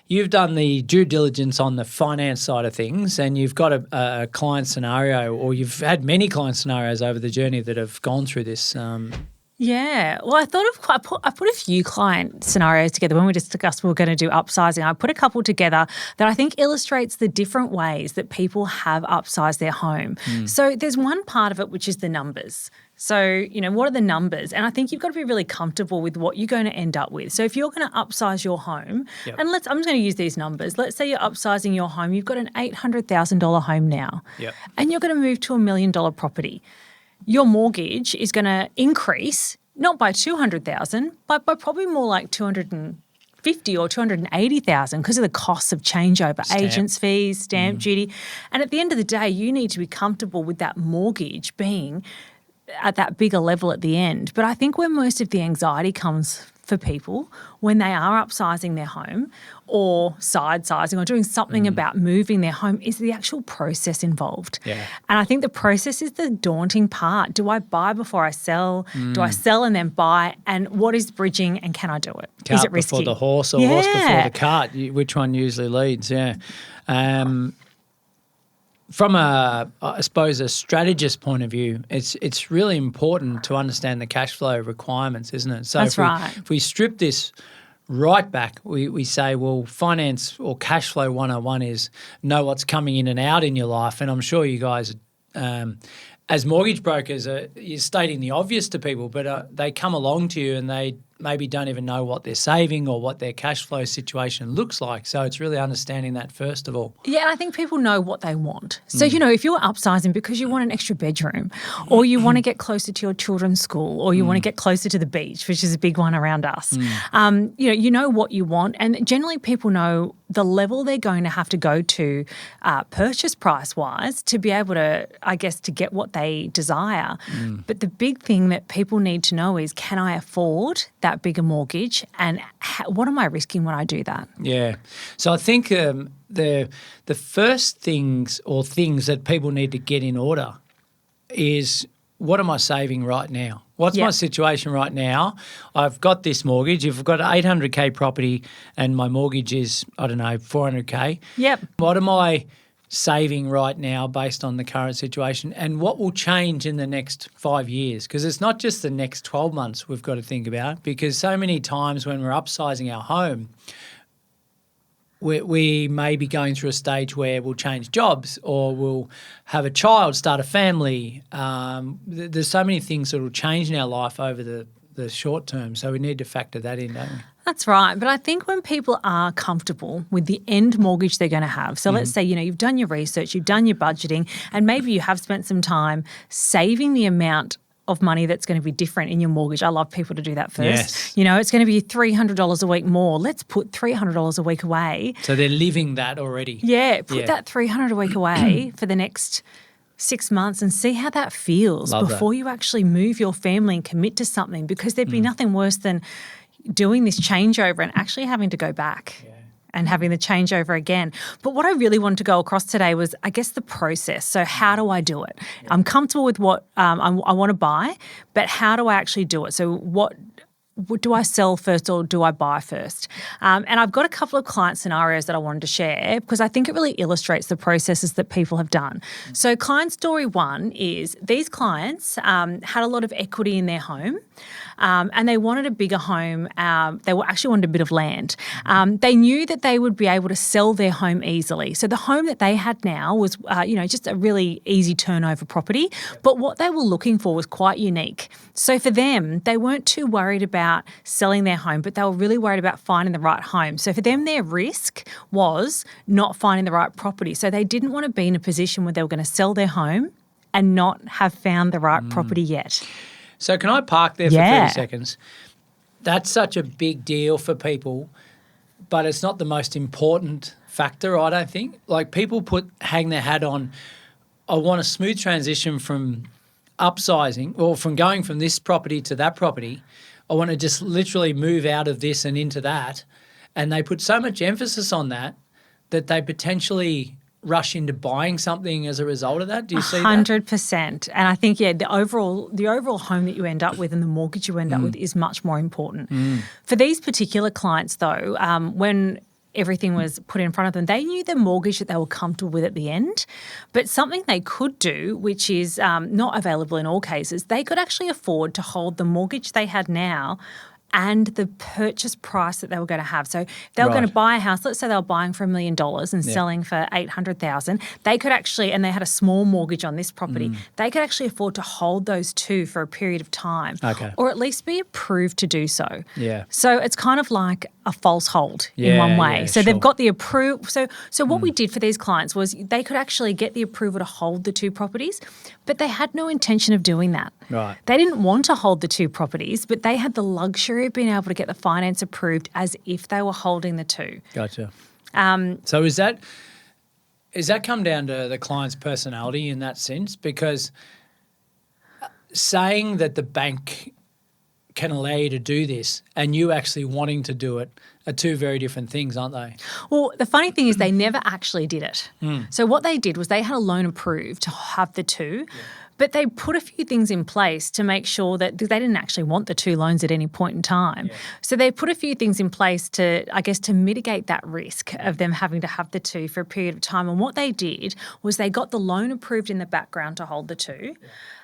you've done the due diligence on the finance side of things, and you've got a client scenario, or you've had many client scenarios over the journey that have gone through this. Yeah. Well, I put a few client scenarios together when we discussed we were going to do upsizing. I put a couple together that I think illustrates the different ways that people have upsized their home. So there's one part of it which is the numbers. So, what are the numbers? And I think you've got to be really comfortable with what you're going to end up with. So if you're going to upsize your home, and I'm just going to use these numbers. Let's say you're upsizing your home. You've got an $800,000 home now, and you're going to move to $1 million property. Your mortgage is going to increase not by $200,000, but by probably more like $250,000 or $280,000 because of the costs of changeover, agents' fees, stamp duty. And at the end of the day, you need to be comfortable with that mortgage being at that bigger level at the end. But I think where most of the anxiety comes for people when they are upsizing their home or side-sizing or doing something about moving their home is the actual process involved. And I think the process is the daunting part. Do I buy before I sell? Do I sell and then buy? And what is bridging and can I do it? Cart is it risky? before the horse or horse before the cart? Which one usually leads? From I suppose, a strategist point of view, it's really important to understand the cash flow requirements, isn't it? So if we strip this right back, we say, well, finance or cash flow 101 is know what's coming in and out in your life. And I'm sure you guys, as mortgage brokers, you're stating the obvious to people, but they come along to you and they maybe don't even know what they're saving or what their cash flow situation looks like. So it's really understanding that first of all. Yeah, and I think people know what they want. So, if you're upsizing because you want an extra bedroom or you want to get closer to your children's school or you want to get closer to the beach, which is a big one around us, you know what you want. And generally people know the level they're going to have to go to purchase price-wise to be able to, I guess, to get what they desire. But the big thing that people need to know is, can I afford that bigger mortgage, and what am I risking when I do that? Yeah. So I think the first things that people need to get in order is, what am I saving right now? What's my situation right now? I've got this mortgage. If I've got an $800K property and my mortgage is, I don't know, $400K. What am I saving right now based on the current situation, and what will change in the next 5 years? Because it's not just the next 12 months we've got to think about, because so many times when we're upsizing our home, we may be going through a stage where we'll change jobs or we'll have a child, start a family. There's so many things that will change in our life over the short term, so we need to factor that in, don't we? That's right. But I think when people are comfortable with the end mortgage they're going to have, so let's say, you've done your research, you've done your budgeting, and maybe you have spent some time saving the amount of money that's going to be different in your mortgage. I love people to do that first. It's going to be $300 a week more. Let's put $300 a week away. So they're living that already. Yeah, put that $300 a week away for the next 6 months and see how that feels before you actually move your family and commit to something, because there'd be nothing worse than doing this changeover and actually having to go back and having the changeover again. But what I really wanted to go across today was, I guess, the process. So how do I do it? I'm comfortable with what I want to buy, but how do I actually do it? So what do I sell first or do I buy first? And I've got a couple of client scenarios that I wanted to share because I think it really illustrates the processes that people have done. So client story one is these clients had a lot of equity in their home and they wanted a bigger home. They actually wanted a bit of land. They knew that they would be able to sell their home easily. So the home that they had now was, just a really easy turnover property. But what they were looking for was quite unique. So for them, they weren't too worried about selling their home, but they were really worried about finding the right home. So for them, their risk was not finding the right property. So they didn't want to be in a position where they were going to sell their home and not have found the right property yet. So can I park there for 30 seconds? That's such a big deal for people, but it's not the most important factor, I don't think. Like people hang their hat on, I want a smooth transition from upsizing or from going from this property to that property. I want to just literally move out of this and into that. And they put so much emphasis on that they potentially rush into buying something as a result of that. Do you see 100%. And I think, the overall home that you end up with and the mortgage you end up with is much more important. For these particular clients, though, when everything was put in front of them. They knew the mortgage that they were comfortable with at the end, but something they could do, which is not available in all cases, they could actually afford to hold the mortgage they had now and the purchase price that they were going to have. So if they were going to buy a house, let's say they were buying for $1 million and selling for $800,000, they could actually, and they had a small mortgage on this property, they could actually afford to hold those two for a period of time, or at least be approved to do so. Yeah. So it's kind of like a false hold in one way. Yeah, so they've got the approval. So what we did for these clients was they could actually get the approval to hold the two properties, but they had no intention of doing that. Right. They didn't want to hold the two properties, but they had the luxury of being able to get the finance approved as if they were holding the two. Gotcha. So is that come down to the client's personality in that sense? Because saying that the bank can allow you to do this and you actually wanting to do it are two very different things, aren't they? Well, the funny thing is they never actually did it. So what they did was they had a loan approved to have the two, but they put a few things in place to make sure that they didn't actually want the two loans at any point in time. So they put a few things in place to, I guess, to mitigate that risk of them having to have the two for a period of time. And what they did was they got the loan approved in the background to hold the two.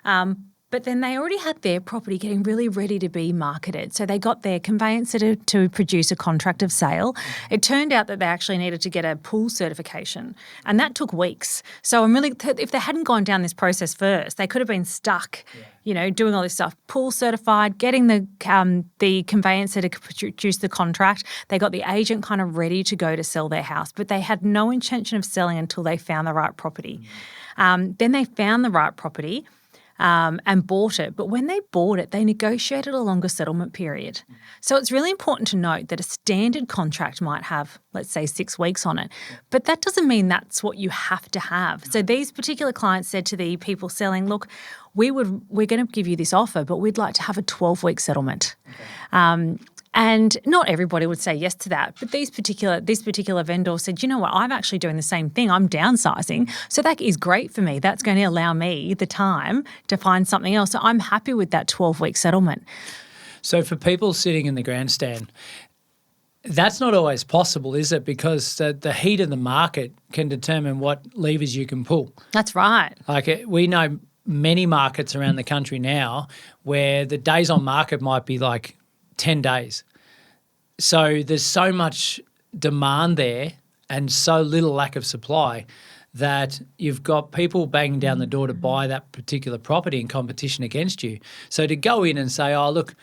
But then they already had their property getting really ready to be marketed. So they got their conveyancer to produce a contract of sale. It turned out that they actually needed to get a pool certification, and that took weeks. So if they hadn't gone down this process first, they could have been stuck, doing all this stuff. Pool certified, getting the conveyancer to produce the contract. They got the agent kind of ready to go to sell their house, but they had no intention of selling until they found the right property. Then they found the right property. And bought it. But when they bought it, they negotiated a longer settlement period. So it's really important to note that a standard contract might have, let's say, 6 weeks on it. But that doesn't mean that's what you have to have. So these particular clients said to the people selling, look, we're going to give you this offer, but we'd like to have a 12-week settlement. And not everybody would say yes to that, but this particular vendor said, you know what, I'm actually doing the same thing. I'm downsizing. So that is great for me. That's going to allow me the time to find something else. So I'm happy with that 12-week settlement. So for people sitting in the grandstand, that's not always possible, is it? Because the heat of the market can determine what levers you can pull. That's right. Like we know many markets around the country now where the days on market might be like 10 days. So there's so much demand there and so little lack of supply that you've got people banging down the door to buy that particular property in competition against you. So to go in and say, oh, look,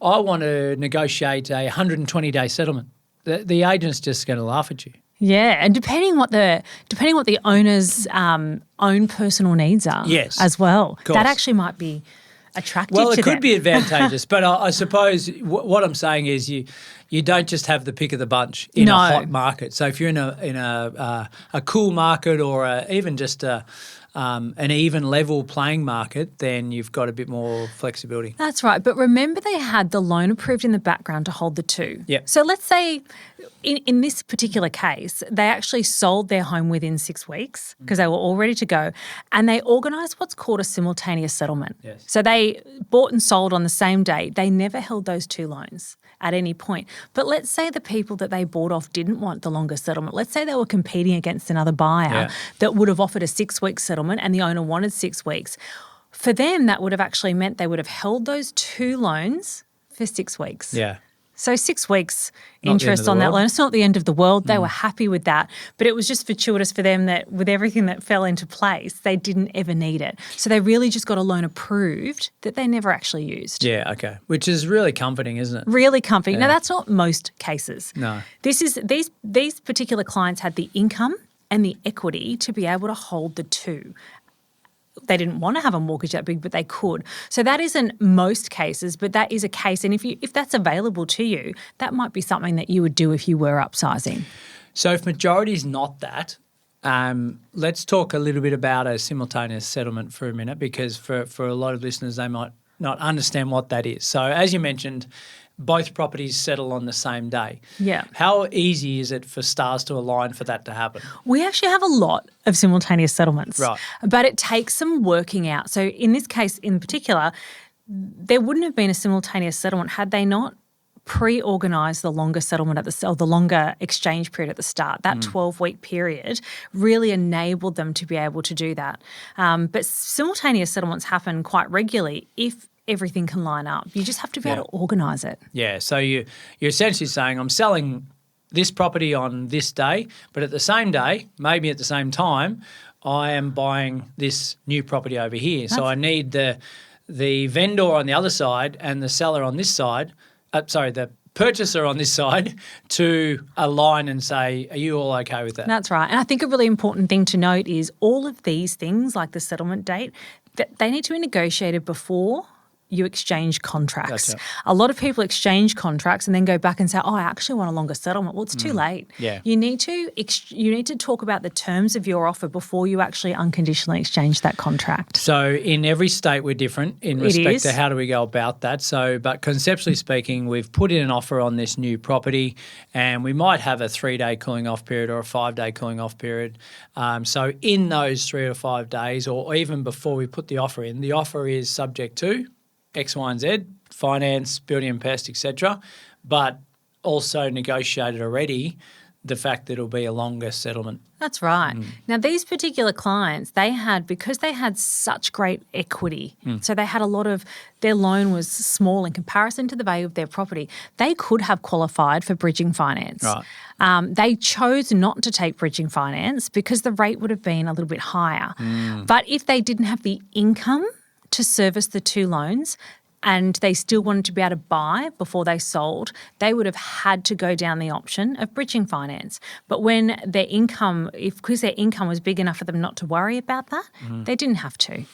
I want to negotiate a 120-day settlement, the agent's just going to laugh at you. Yeah, and depending what the owner's own personal needs are as well, that actually might be attractive to them. Well, it could be advantageous, but I suppose what I'm saying is you don't just have the pick of the bunch in a hot market. So if you're in a cool market or even just an even level playing market, then you've got a bit more flexibility. That's right. But remember they had the loan approved in the background to hold the two. Yep. So let's say in this particular case, they actually sold their home within 6 weeks because they were all ready to go, and they organised what's called a simultaneous settlement. Yes. So they bought and sold on the same day. They never held those two loans at any point. But let's say the people that they bought off didn't want the longer settlement. Let's say they were competing against another buyer that would have offered a 6-week settlement and the owner wanted 6 weeks. For them, that would have actually meant they would have held those two loans for 6 weeks. Yeah. So 6 weeks interest on that loan. It's not the end of the world. They were happy with that. But it was just fortuitous for them that with everything that fell into place, they didn't ever need it. So they really just got a loan approved that they never actually used. Yeah, okay. Which is really comforting, isn't it? Really comforting. Now, that's not most cases. No. These particular clients had the income and the equity to be able to hold the two. They didn't want to have a mortgage that big, but they could. So that isn't most cases, but that is a case. And if that's available to you, that might be something that you would do if you were upsizing. So if majority is not that, let's talk a little bit about a simultaneous settlement for a minute, because for a lot of listeners, they might not understand what that is. So as you mentioned, both properties settle on the same day. Yeah. How easy is it for stars to align for that to happen? We actually have a lot of simultaneous settlements. Right. But it takes some working out. So in this case in particular, there wouldn't have been a simultaneous settlement had they not pre-organise the longer settlement or the longer exchange period at the start. That 12-week period really enabled them to be able to do that. But simultaneous settlements happen quite regularly if everything can line up. You just have to be able to organise it. Yeah, so you're essentially saying I'm selling this property on this day, but at the same day, maybe at the same time, I am buying this new property over here. So I need the vendor on the other side and the seller on this side, the purchaser on this side to align and say, are you all okay with that? That's right. And I think a really important thing to note is all of these things, like the settlement date, that they need to be negotiated before you exchange contracts. Gotcha. A lot of people exchange contracts and then go back and say, I actually want a longer settlement. Well, it's too late. Yeah. You need to talk about the terms of your offer before you actually unconditionally exchange that contract. So in every state we're different in respect to how do we go about that. So, but conceptually speaking, we've put in an offer on this new property and we might have a 3-day cooling off period or a 5-day cooling off period. So in those 3 or 5 days, or even before we put the offer in, the offer is subject to X, Y, and Z, finance, building and pest, etc., but also negotiated already the fact that it'll be a longer settlement. That's right. Now, these particular clients, because they had such great equity, so they had their loan was small in comparison to the value of their property, they could have qualified for bridging finance. Right. They chose not to take bridging finance because the rate would have been a little bit higher. But if they didn't have the income to service the 2 loans and they still wanted to be able to buy before they sold, they would have had to go down the option of bridging finance. But when their income, because their income was big enough for them not to worry about that, they didn't have to.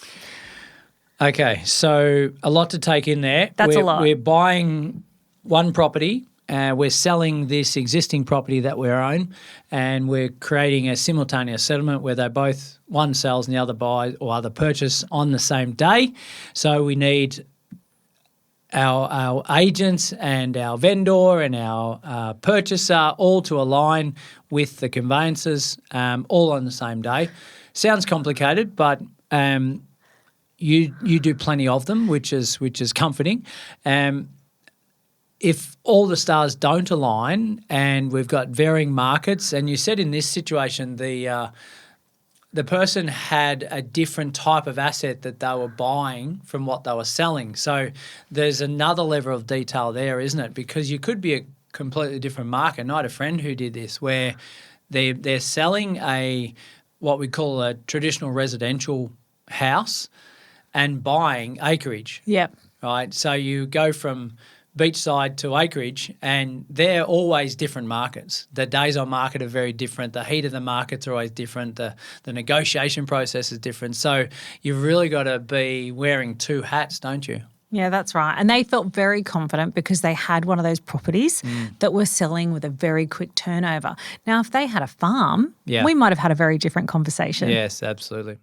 Okay, so a lot to take in there. That's a lot. We're buying one property, we're selling this existing property that we own, and we're creating a simultaneous settlement where one sells and the other buys or other purchase on the same day. So we need our agents and our vendor and our purchaser all to align with the conveyancers all on the same day. Sounds complicated, but you do plenty of them, which is comforting. If all the stars don't align and we've got varying markets, and you said in this situation the person had a different type of asset that they were buying from what they were selling. So there's another level of detail there, isn't it? Because you could be a completely different market. I had a friend who did this where they're selling what we call a traditional residential house and buying acreage. Yep. Right? So you go from beachside to acreage, and they're always different markets. The days on market are very different. The heat of the markets are always different. The negotiation process is different. So you've really got to be wearing 2 hats, don't you? Yeah, that's right. And they felt very confident because they had one of those properties that were selling with a very quick turnover. Now, if they had a farm, we might have had a very different conversation. Yes, absolutely.